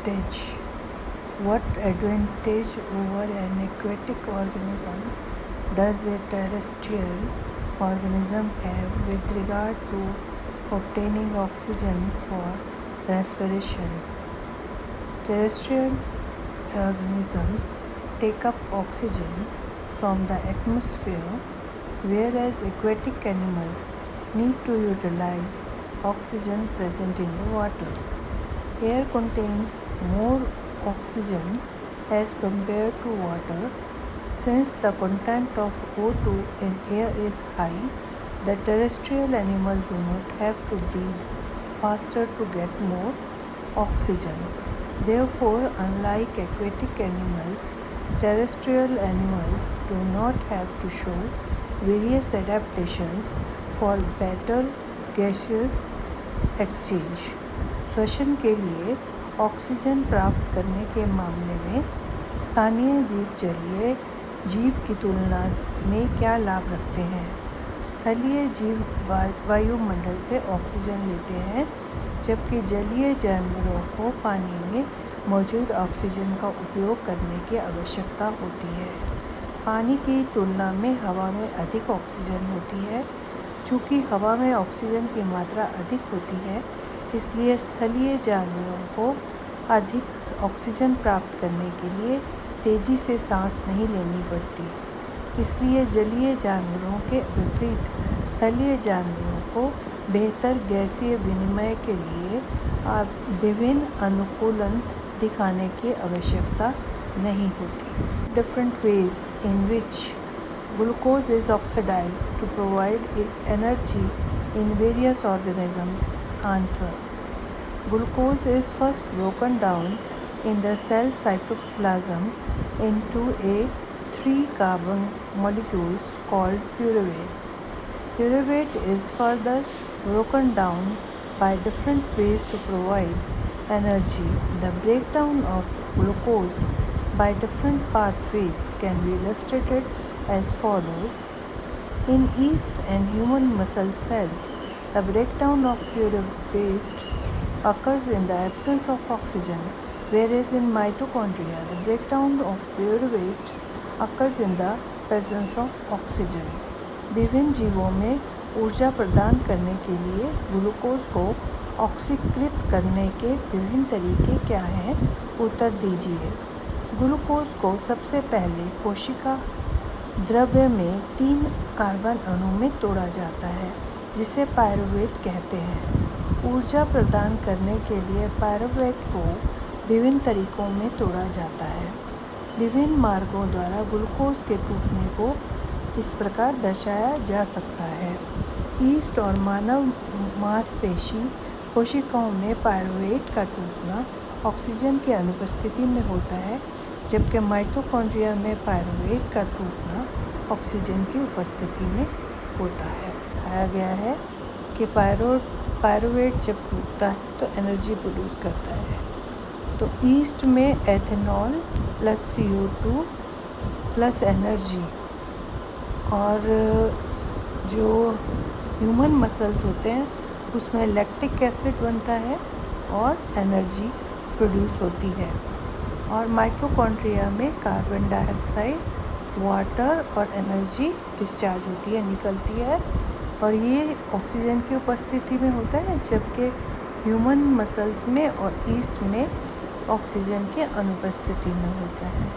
advantage? What advantage over an aquatic organism does a terrestrial organism have with regard to obtaining oxygen for respiration? Terrestrial organisms take up oxygen from the atmosphere, whereas aquatic animals need to utilize oxygen present in the water. Air contains more oxygen as compared to water. Since the content of O2 in air is high, the terrestrial animals do not have to breathe faster to get more oxygen. Therefore, unlike aquatic animals, terrestrial animals do not have to show various adaptations for better gaseous exchange. श्वसन के लिए oxygen प्राप्त करने के मामले में स्थानीय जीव जलीय जीव की तुलना में क्या लाभ रखते हैं? स्थलीय जीव वायुमंडल से ऑक्सीजन लेते हैं, जबकि जलीय जानवरों को पानी में मौजूद ऑक्सीजन का उपयोग करने की आवश्यकता होती है। पानी की तुलना में हवा में अधिक ऑक्सीजन होती है। चूँकि हवा में ऑक्सीजन की मात्रा अधिक होती है, इसलिए स्थलीय जानवरों को अधिक ऑक्सीजन प्राप्त करने के लिए तेज़ी से सांस नहीं लेनी पड़ती। इसलिए जलीय जानवरों के विपरीत स्थलीय जानवरों को बेहतर गैसीय विनिमय के लिए विभिन्न अनुकूलन दिखाने की आवश्यकता नहीं होती। Different ways in which glucose is oxidized to provide energy in various organisms. Answer: Glucose is first broken down in the cell cytoplasm into a 3-carbon molecules called pyruvate. Pyruvate is further broken down by different ways to provide energy. The breakdown of glucose by different pathways can be illustrated as follows. In yeast and human muscle cells, the breakdown of pyruvate occurs in the absence of oxygen, whereas in mitochondria, the breakdown of pyruvate occurs in the presence of oxygen. विभिन्न जीवों में ऊर्जा प्रदान करने के लिए glucose को ऑक्सीकृत करने के विभिन्न तरीके क्या हैं? उत्तर दीजिए। ग्लूकोज को सबसे पहले कोशिका द्रव्य में 3 कार्बन अणु में तोड़ा जाता है, जिसे पायरुवेट कहते हैं। ऊर्जा प्रदान करने के लिए पायरुवेट को विभिन्न तरीकों में तोड़ा जाता है। विभिन्न मार्गों द्वारा ग्लूकोज के टूटने को इस प्रकार दर्शाया जा सकता है। ईस्ट और मानव मांसपेशी कोशिकाओं में पायरुवेट का टूटना ऑक्सीजन की अनुपस्थिति में होता है, जबकि माइटोकॉन्ड्रिया में पायरुवेट का टूटना ऑक्सीजन की उपस्थिति में होता है। बताया गया है कि पायरुवेट जब टूटता है तो एनर्जी प्रोड्यूस करता है। तो ईस्ट में ethanol plus CO2 plus energy, और जो ह्यूमन मसल्स होते हैं उसमें लैक्टिक एसिड बनता है और एनर्जी प्रोड्यूस होती है। और माइटोकॉन्ड्रिया में कार्बन डाइऑक्साइड, वाटर और एनर्जी डिस्चार्ज होती है, निकलती है, और ये ऑक्सीजन की उपस्थिति में होता है, जबकि ह्यूमन मसल्स में और ईस्ट में ऑक्सीजन की अनुपस्थिति में होता है।